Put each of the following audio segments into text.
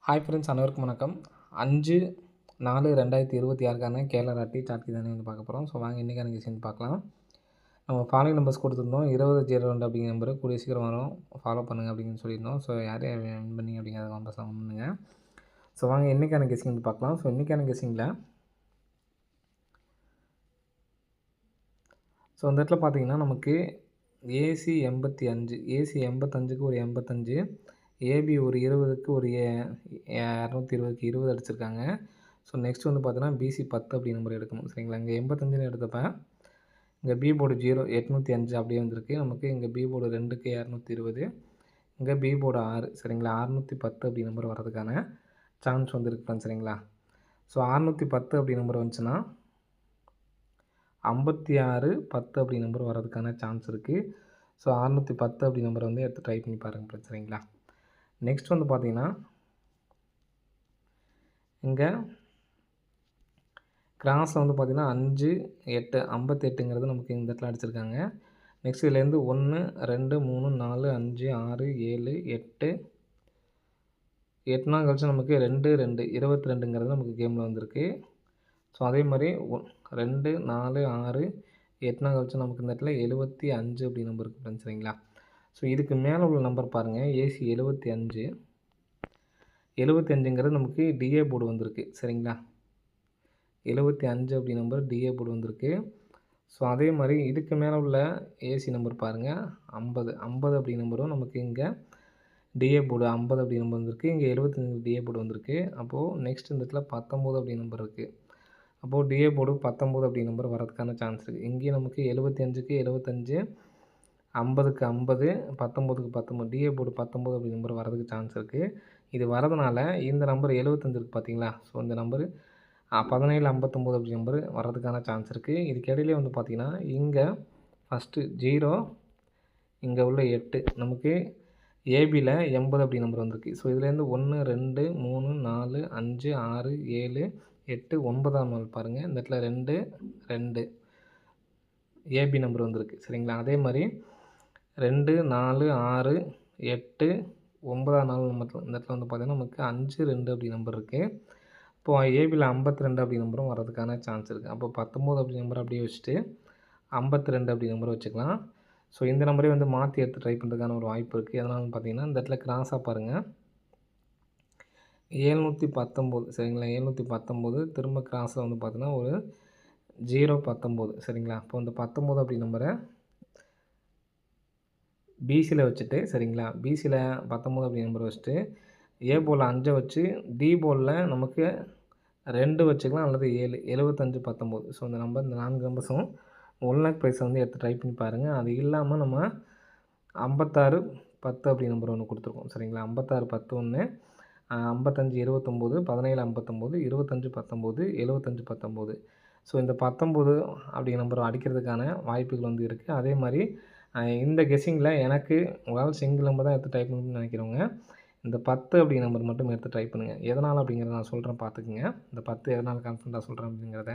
Hi friends, அனைவருக்கும் வணக்கம். 5/4/2026க்கான கேரளா ராட்டி chart தானே வந்து பார்க்க போகிறோம். ஸோ வாங்க இன்றைக்கான விஷயம் பார்க்கலாம். நம்ம ஃபாலோயிங் நம்பர்ஸ் கொடுத்துருந்தோம். 2002 அப்படிங்கிற நம்பரு கூடிய சீக்கிரம் வரும், ஃபாலோ பண்ணுங்கள் அப்படின்னு சொல்லியிருந்தோம். ஸோ யார் யார் வின் பண்ணீங்க அப்படிங்கிறத நம்பர்ஸ் பண்ணுங்க. ஸோ வாங்க இன்றைக்கான கெஸ்ஸிங் வந்து பார்க்கலாம். ஸோ இன்றைக்கான கெஸ்ஸிங்கில் ஸோ அந்த இடத்துல பார்த்தீங்கன்னா நமக்கு ஏசி 85, ஏசி 85க்கு ஒரு 85, ஏபி ஒரு 20க்கு ஒரு 220க்கு 20 அடிச்சிருக்காங்க. ஸோ நெக்ஸ்ட் வந்து பார்த்தீங்கன்னா பிசி 10 அப்படி நம்பர் எடுக்கணும். சரிங்களா, இங்கே 85ன்னு எடுத்தப்ப இங்கே பி போர்டு 805 அப்படியே வந்திருக்கு. நமக்கு இங்கே பி போர்டு 2க்கு 220, இங்கே பி போர்டு 6, சரிங்களா, 610 அப்படி நம்பர் வர்றதுக்கான சான்ஸ் வந்துருக்கு. சரிங்களா, ஸோ 610 அப்படி நம்பர் வந்துச்சுன்னா 5610 அப்படி நம்பர் வர்றதுக்கான சான்ஸ் இருக்குது. ஸோ 610 அப்படி நம்பரை வந்து எடுத்து ட்ரை பண்ணி பாருங்கள். சரிங்களா, நெக்ஸ்ட் வந்து பார்த்தீங்கன்னா இங்கே கிராஸில் வந்து பார்த்திங்கன்னா 5 8 58ங்கிறது நமக்கு இந்த இடத்துல அடிச்சிருக்காங்க. நெக்ஸ்ட் இதுலேருந்து 1 2 3 4 5 6 7 8 8 நாள் கழிச்சு நமக்கு 2 2 22ங்கிறது நமக்கு கேமில் வந்திருக்கு. ஸோ அதே மாதிரி 2 4 6 8 நாள் கழிச்சு நமக்கு இந்த இடத்துல 75 அப்படி நம்பர் இருக்குது. சரிங்களா, ஸோ இதுக்கு மேலே உள்ள நம்பர் பாருங்கள், ஏசி 75. 75ங்கிறது நமக்கு டிஏ போர்டு வந்திருக்கு. சரிங்களா, 75 அப்படி நம்பர் டிஏ போர்டு வந்திருக்கு. ஸோ அதே மாதிரி இதுக்கு மேலே உள்ள ஏசி நம்பர் பாருங்கள், 50 அப்படி நம்பரும் நமக்கு இங்கே டிஏ போர்டு 50 அப்படி நம்பர் வந்திருக்கு. இங்கே 75 டிஏ போர்டு வந்திருக்கு. அப்போது நெக்ஸ்ட் இந்த இடத்துல 19 அப்படி நம்பர் இருக்குது. அப்போது டிஏ போர்டு 19 அப்படி நம்பர் வரதுக்கான சான்ஸ் இருக்குது. இங்கேயும் நமக்கு 75க்கு 75, 50க்கு 50, 19க்கு 19, டிஏ போர்டு 19 அப்படி நம்பர் வரதுக்கு சான்ஸ் இருக்குது. இது வரதுனால இந்த நம்பர் 75 இருக்குது பார்த்தீங்களா, ஸோ இந்த நம்பர் 17 59 அப்படி நம்பர் வர்றதுக்கான சான்ஸ் இருக்குது. இதுக்கு இடையிலே வந்து பார்த்திங்கன்னா இங்கே ஃபஸ்ட்டு 0, இங்கே உள்ள 8, நமக்கு ஏபியில் 80 அப்படி நம்பர் வந்திருக்கு. ஸோ இதுலேருந்து 1 2 3 4 5 6 7 8 9ஆம் நாள் பாருங்கள், இந்த இடத்துல 2 2 ஏபி நம்பர் வந்திருக்கு. சரிங்களா, அதே மாதிரி 2 4 6 8 9ஆம் நாள் மட்டும் இந்த இடத்துல வந்து பார்த்திங்கன்னா நமக்கு 5 2 அப்படி நம்பர் இருக்குது. இப்போது ஏபியில் 52 அப்படி நம்பரும் வரதுக்கான சான்ஸ் இருக்குது. அப்போ 19 அப்படி நம்பர் அப்படியே வச்சுட்டு 52 அப்படி நம்பரை வச்சுக்கலாம். ஸோ இந்த நம்பரே வந்து மாற்றி எடுத்து ட்ரை பண்ணுறதுக்கான ஒரு வாய்ப்பு இருக்குது. எதனாலும் பார்த்தீங்கன்னா இந்த இடத்துல கிராஸாக பாருங்கள், 719, சரிங்களா, 719 திரும்ப கிராஸில் வந்து பார்த்தீங்கன்னா ஒரு 019, சரிங்களா. இப்போ இந்த 19 அப்படி நம்பரை பிசியில் வச்சுட்டு, சரிங்களா, பிசியில் 19 அப்படி நம்பரை வச்சுட்டு ஏ போலில் 5 வச்சு டி போலில் நமக்கு 2 வச்சுக்கலாம் அல்லது 7 75 19. ஸோ இந்த நம்பர், இந்த 4 நம்பர்ஸும் 1 லேக் ப்ரைஸை வந்து எடுத்து ட்ரை பண்ணி பாருங்கள். அது இல்லாமல் நம்ம 56 10 அப்படி நம்பர் ஒன்று கொடுத்துருக்கோம். சரிங்களா, 56 10 1, 55 29, 17 59, 25 19, 75 19. ஸோ இந்த 19 அப்படி நம்பர் அடிக்கிறதுக்கான வாய்ப்புகள் வந்து இருக்குது. அதே மாதிரி இந்த கெஸ்ஸிங்கில் எனக்கு உங்களால் சிங்கிள் நம்பர் தான் எடுத்து டைப் பண்ணணும்னு நினைக்கிறவங்க இந்த 10 அப்படி நம்பர் மட்டும் எடுத்து ட்ரை பண்ணுங்கள். எதனால் அப்படிங்கிறத நான் சொல்கிறேன், பார்த்துக்குங்க. இந்த 10 எதனால் கான்ஃபிடண்ட்டாக சொல்கிறேன் அப்படிங்கிறத.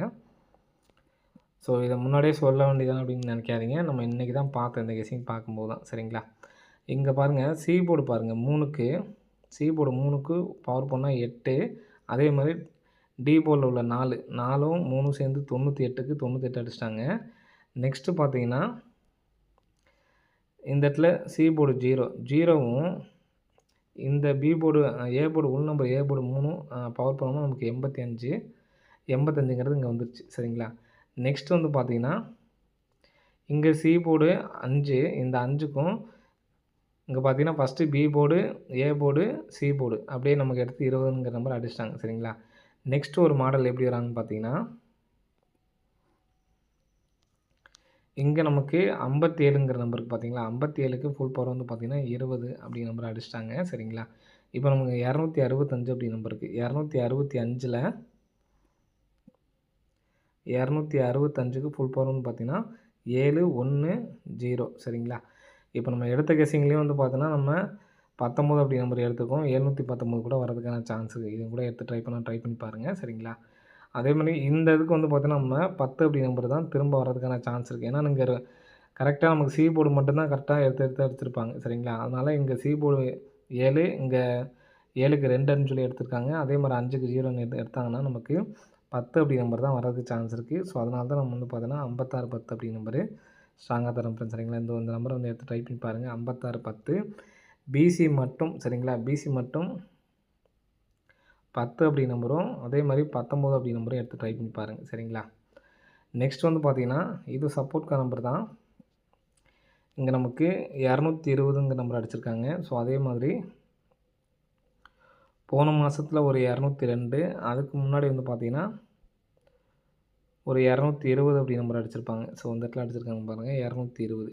ஸோ இதை முன்னாடியே சொல்ல வேண்டியதான் அப்படின்னு நினைக்காதீங்க. நம்ம இன்றைக்கி தான் பார்த்தோம் இந்த கெஸ்ஸிங் பார்க்கும்போது தான். சரிங்களா, இங்கே பாருங்கள், சி போர்டு பாருங்கள், 3க்கு சி போர்டு 3க்கு பவர் பண்ணால் 8. அதே மாதிரி டி போர்டில் உள்ள 4 4ம் 3 சேர்ந்து 98க்கு 98 அடிச்சிட்டாங்க. நெக்ஸ்ட்டு பார்த்தீங்கன்னா இந்த இடத்துல சி போர்டு 0வும் இந்த பி போர்டு ஏ போர்டு உள் நம்பர் ஏ போர்டு 3 பவர் பண்ணோம்னா நமக்கு 85ங்கிறது இங்கே வந்துருச்சு. சரிங்களா, நெக்ஸ்ட் வந்து பார்த்திங்கன்னா இங்கே சி போர்டு 5, இந்த 5க்கும் இங்கே பார்த்தீங்கன்னா first B board A board C board அப்படியே நமக்கு எடுத்து 20ங்கிற நம்பர் அடிச்சிட்டாங்க. சரிங்களா, நெக்ஸ்ட்டு ஒரு மாடல் எப்படி வராங்கன்னு பார்த்தீங்கன்னா இங்கே நமக்கு 57ங்கிற நம்பருக்கு பார்த்தீங்களா, 57க்கு ஃபுல் பவர் வந்து பார்த்திங்கன்னா 20 அப்படி நம்பர் அடிச்சிட்டாங்க. சரிங்களா, இப்போ நமக்கு 265 அப்படி நம்பர் இருக்குது. 265க்கு ஃபுல் பவர் வந்து பார்த்திங்கன்னா 710. சரிங்களா, இப்போ நம்ம எடுத்த கெஸ்ஸிங்லேயே வந்து பார்த்தோன்னா நம்ம 19 அப்படி நம்பர் எடுத்துக்கோம். 719 கூட வரதுக்கான சான்ஸ் இருக்குது. இது கூட எடுத்து ட்ரை பண்ணி பாருங்கள். சரிங்களா, அதே மாதிரி இந்த இதுக்கு வந்து பார்த்தீங்கன்னா நம்ம 10 அப்படி நம்பர் தான் திரும்ப வரதுக்கான சான்ஸ் இருக்குது. ஏன்னா இங்கே கரெக்டாக நமக்கு சி போர்டு மட்டும்தான் கரெக்டாக எடுத்து அடிச்சிருப்பாங்க. சரிங்களா, அதனால் இங்கே சி போர்டு 7, இங்கே 7க்கு 2ன்னு சொல்லி எடுத்திருக்காங்க. அதே மாதிரி 5க்கு 0ன்னு எடுத்தாங்கன்னா நமக்கு 10 அப்படி நம்பர் தான் வரதுக்கு சான்ஸ் இருக்குது. ஸோ அதனால தான் நம்ம வந்து பார்த்தோன்னா 56 10 அப்படி நம்பரு ஸ்ட்ராங்காக தரோம் ஃப்ரெண்ட்ஸ். சரிங்களா, இந்த நம்பரை வந்து எடுத்து ட்ரை பண்ணி பாருங்கள். 56 10 பிசி மட்டும். சரிங்களா, பிசி மட்டும் 10 அப்படி நம்பரும் அதே மாதிரி 19 அப்படி நம்பரும் எடுத்து ட்ரை பண்ணி பாருங்கள். சரிங்களா, நெக்ஸ்ட் வந்து பார்த்தீங்கன்னா இது சப்போர்ட்கான நம்பர் தான். இங்கே நமக்கு 220ங்கிற நம்பர் அடிச்சிருக்காங்க. ஸோ அதே மாதிரி போன மாதத்தில் ஒரு 202, அதுக்கு முன்னாடி வந்து பார்த்தீங்கன்னா ஒரு 220 அப்படி நம்பர் அடிச்சிருப்பாங்க. ஸோ இந்த இடத்துல அடிச்சிருக்காங்க பாருங்கள் 220.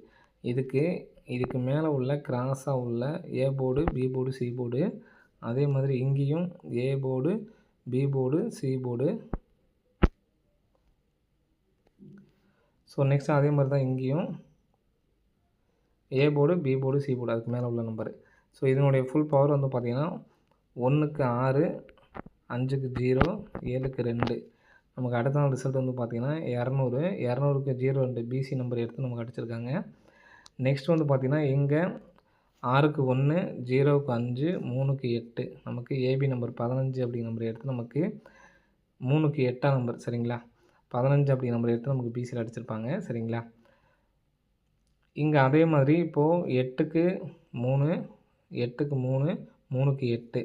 இதுக்கு மேலே உள்ள கிராஸாக உள்ள A board, B board, C board, அதே மாதிரி இங்கேயும் A board, B board, C board. So next அதே மாதிரி தான் இங்கேயும் A board, B board, C board, அதுக்கு மேலே உள்ள நம்பரு. ஸோ இதனுடைய ஃபுல் பவர் வந்து பார்த்திங்கன்னா 1க்கு 6, 5க்கு 0, 7க்கு 2. நமக்கு அடுத்த நாள் ரிசல்ட் வந்து பார்த்திங்கன்னா 200, 200க்கு 02 பிசி நம்பர் எடுத்து நமக்கு அடிச்சிருக்காங்க. நெக்ஸ்ட் வந்து பார்த்திங்கன்னா இங்கே 6க்கு 1, 0க்கு 5, 3க்கு 8. நமக்கு ஏபி நம்பர் 15 அப்படி நம்பர் எடுத்து நமக்கு 3க்கு 8ஆம் நம்பர். சரிங்களா, 15 அப்படி நம்பர் எடுத்து நமக்கு பிசியில் அடிச்சிருப்பாங்க. சரிங்களா, இங்கே அதே மாதிரி இப்போது 8க்கு 3, 8க்கு 3, 3க்கு 8.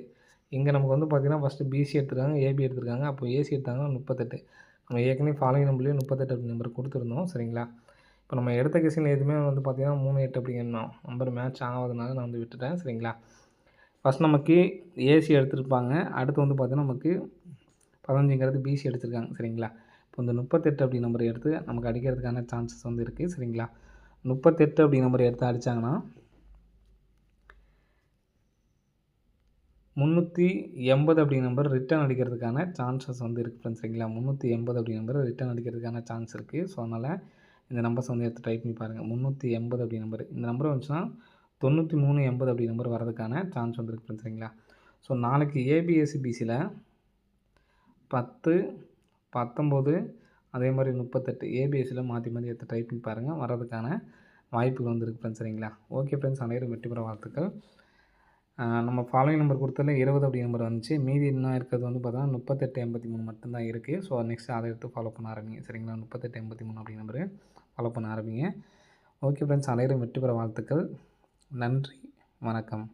இங்கே நமக்கு வந்து பார்த்திங்கன்னா ஃபஸ்ட்டு பிசி எடுத்துருக்காங்க, ஏபி எடுத்துருக்காங்க. அப்போ ஏசி எடுத்தாங்கன்னா 38. நம்ம ஏற்கனவே ஃபாலோயிங் நம்பர்லேயே 38 அப்படி நம்பர் கொடுத்துருந்தோம். சரிங்களா, இப்போ நம்ம எடுத்த கொஸ்டின் எதுவுமே வந்து பார்த்திங்கன்னா 3 8 அப்படிங்கிற நம்பர் மேட்ச் ஆகாதனால நான் வந்து விட்டுட்டேன். சரிங்களா, ஃபஸ்ட் நமக்கு ஏசி எடுத்துருப்பாங்க. அடுத்து வந்து பார்த்திங்கன்னா நமக்கு 15ங்கிறது பிசி எடுத்துருக்காங்க. சரிங்களா, இப்போ இந்த 38 அப்படி நம்பர் எடுத்து நமக்கு அடிக்கிறதுக்கான சான்சஸ் வந்து இருக்குது. சரிங்களா, 38 அப்படி நம்பர் எடுத்து அடித்தாங்கன்னா 380 அப்படி நம்பர் ரிட்டர்ன் அடிக்கிறதுக்கான சான்சஸ் வந்து இருக்குது ஃப்ரெண்ட்ஸ். சரிங்களா, 380 அப்படி நம்பர் ரிட்டர்ன் அடிக்கிறதுக்கான சான்ஸ் இருக்குது. ஸோ அதனால் இந்த நம்பர்ஸ் வந்து எடுத்து டைப் பண்ணி பாருங்கள். 380 அப்படி நம்பர், இந்த நம்பர் வந்துச்சுன்னா 9380 அப்படி நம்பர் வரதுக்கான சான்ஸ் வந்து இருக்குது ஃப்ரெண்ட்ஸ். சரிங்களா, ஸோ நாளைக்கு ஏபிஎஸ்சிபிசியில் 10, 19 அதே மாதிரி 38 ஏபிஎஸ்சியில் மாற்றி மாற்றி எடுத்து டைப் பண்ணி பாருங்கள். வரதுக்கான வாய்ப்புகள் வந்து இருக்குது ஃப்ரெண்ட்ஸ். சரிங்களா, ஓகே ஃப்ரெண்ட்ஸ், அனைவரும் வெற்றி பெற வாழ்த்துக்கள். நம்ம ஃபாலோயிங் நம்பர் கொடுத்ததில் 20 அப்படி நம்பர் வந்துச்சு. மீதி இன்னும் இருக்கிறது வந்து பார்த்தோன்னா 38 83 மட்டும்தான் இருக்குது. ஸோ நெக்ஸ்ட் அதை எடுத்து ஃபாலோ பண்ண ஆரம்பிங்க. சரிங்களா, 38 83 அப்படி நம்பரு ஃபாலோ பண்ண ஆரம்பிங்க. ஓகே ஃப்ரெண்ட்ஸ், அனைவரும் வெற்றி பெற வாழ்த்துக்கள். நன்றி, வணக்கம்.